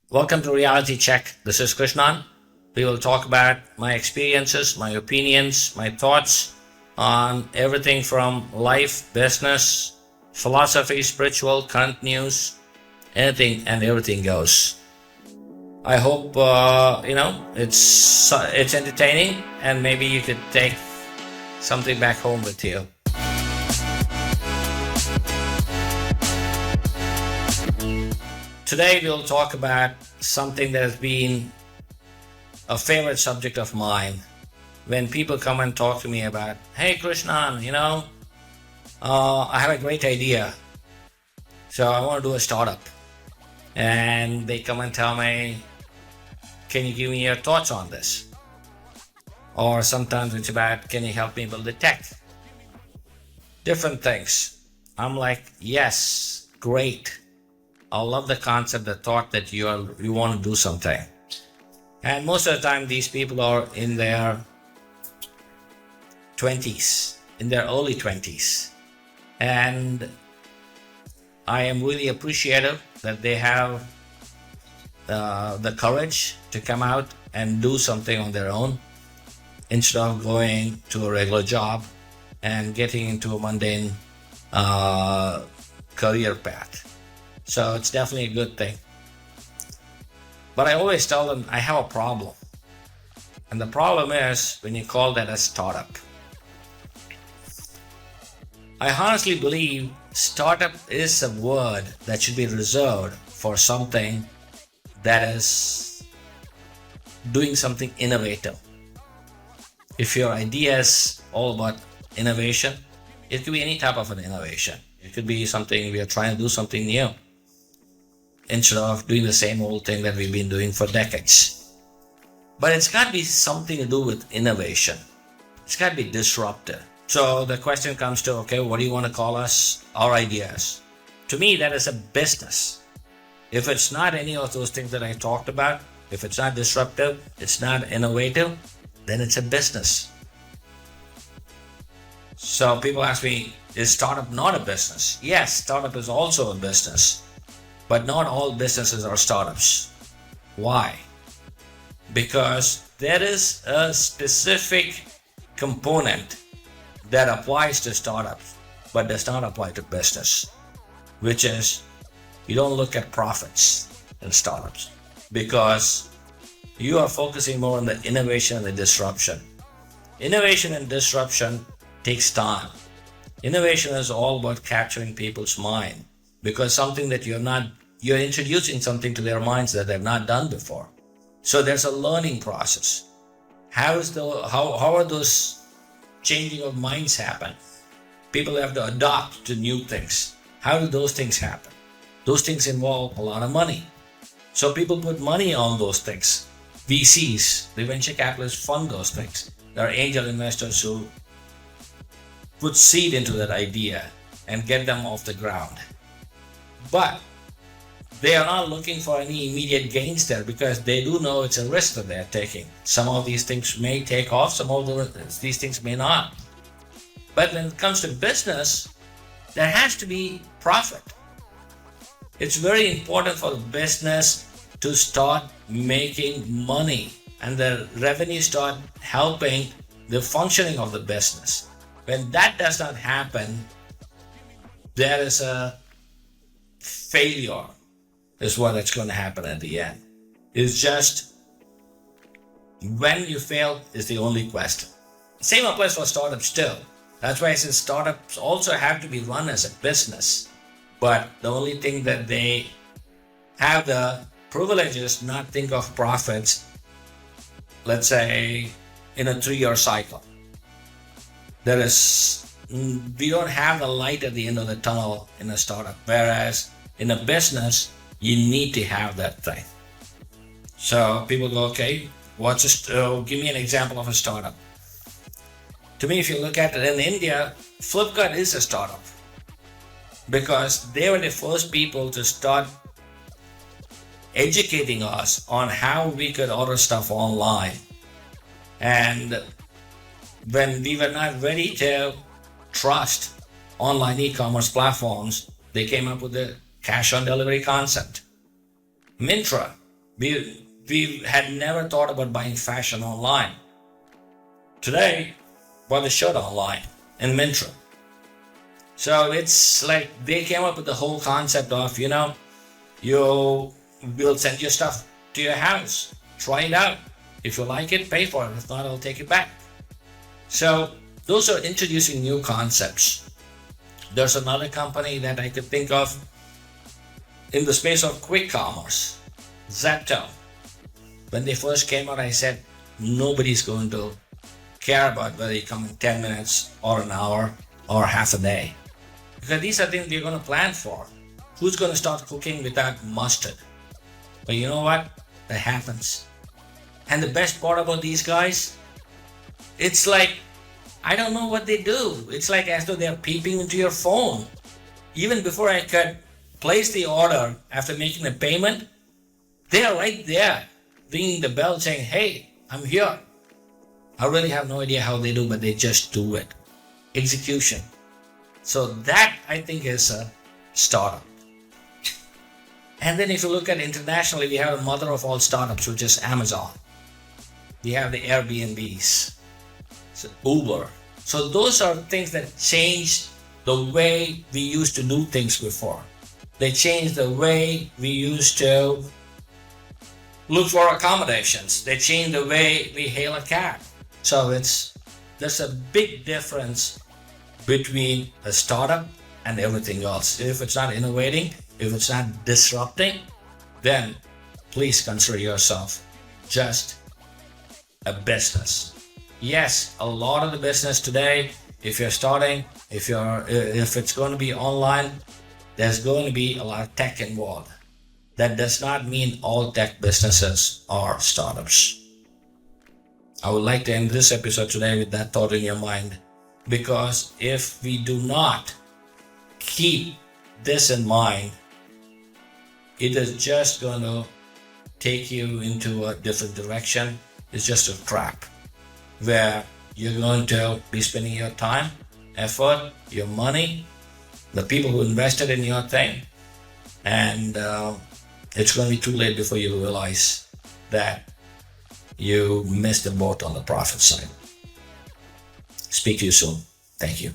Welcome to Reality Check. This is Krishnan. We will talk about my experiences, my opinions, my thoughts on everything from life, business, philosophy, spiritual, current news, anything and everything goes. I hope it's entertaining and maybe you could take something back home with you. Today we'll talk about something that has been a favorite subject of mine. When people come and talk to me about, hey Krishnan, I have a great idea. So I want to do a startup. And they come and tell me, can you give me your thoughts on this? Or sometimes it's about, can you help me build the tech? Different things. I'm like, yes, great. I love the concept, the thought that you want to do something. And most of the time, these people are in their 20s, in their early 20s. And I am really appreciative that they have the courage to come out and do something on their own instead of going to a regular job and getting into a mundane career path. So it's definitely a good thing. But I always tell them I have a problem. And the problem is when you call that a startup. I honestly believe startup is a word that should be reserved for something that is doing something innovative. If your idea is all about innovation, it could be any type of an innovation. It could be something we are trying to do something new, instead of doing the same old thing that we've been doing for decades. But it's got to be something to do with innovation. It's got to be disruptive. So the question comes to, okay, what do you want to call us? Our ideas. To me, that is a business. If it's not any of those things that I talked about, if it's not disruptive, it's not innovative, then it's a business. So people ask me, is startup not a business? Yes, startup is also a business. But not all businesses are startups. Why? Because there is a specific component that applies to startups, but does not apply to business, which is you don't look at profits in startups because you are focusing more on the innovation and the disruption. Innovation and disruption takes time. Innovation is all about capturing people's mind. Because something that you're introducing something to their minds that they've not done before. So there's a learning process. How are those changing of minds happen? People have to adapt to new things. How do those things happen? Those things involve a lot of money. So people put money on those things. VCs, the venture capitalists, fund those things. There are angel investors who put seed into that idea and get them off the ground. But they are not looking for any immediate gains there because they do know it's a risk that they're taking. Some of these things may take off, some of these things may not. But when it comes to business, there has to be profit. It's very important for the business to start making money and the revenue start helping the functioning of the business. When that does not happen, there is a failure is what that's going to happen at the end. It's just when you fail is the only question. Same applies for startups too. That's why I said startups also have to be run as a business. But the only thing that they have the privilege is not think of profits, let's say in a 3-year cycle. We don't have the light at the end of the tunnel in a startup. Whereas in a business, you need to have that thing. So people go, okay, give me an example of a startup. To me, if you look at it in India, Flipkart is a startup because they were the first people to start educating us on how we could order stuff online. And when we were not ready to trust online e-commerce platforms, they came up with the cash on delivery concept. Mintra, We had never thought about buying fashion online. Today, buy the shirt online in Mintra. So it's like they came up with the whole concept of, you will send your stuff to your house. Try it out. If you like it, pay for it. If not, I'll take it back. So those are introducing new concepts. There's another company that I could think of in the space of quick commerce, Zepto. When they first came out, I said, nobody's going to care about whether you come in 10 minutes or an hour or half a day. Because these are things we're going to plan for. Who's going to start cooking without mustard? But you know what? That happens. And the best part about these guys, it's like, I don't know what they do. It's like as though they're peeping into your phone. Even before I could place the order after making the payment, they are right there, ringing the bell saying, hey, I'm here. I really have no idea how they do, but they just do it. Execution. So that, I think, is a startup. And then if you look at internationally, we have the mother of all startups, which is Amazon. We have the Airbnbs, so Uber. So those are things that change the way we used to do things before. They change the way we used to look for accommodations. They change the way we hail a cab. So there's a big difference between a startup and everything else. If it's not innovating, if it's not disrupting, then please consider yourself just a business. Yes, a lot of the business today, if you're starting, if it's going to be online, there's going to be a lot of tech involved. That does not mean all tech businesses are startups. I would like to end this episode today with that thought in your mind, because if we do not keep this in mind, it is just going to take you into a different direction. It's just a trap where you're going to be spending your time, effort, your money, the people who invested in your thing, and it's going to be too late before you realize that you missed the boat on the profit side. Speak to you soon. Thank you.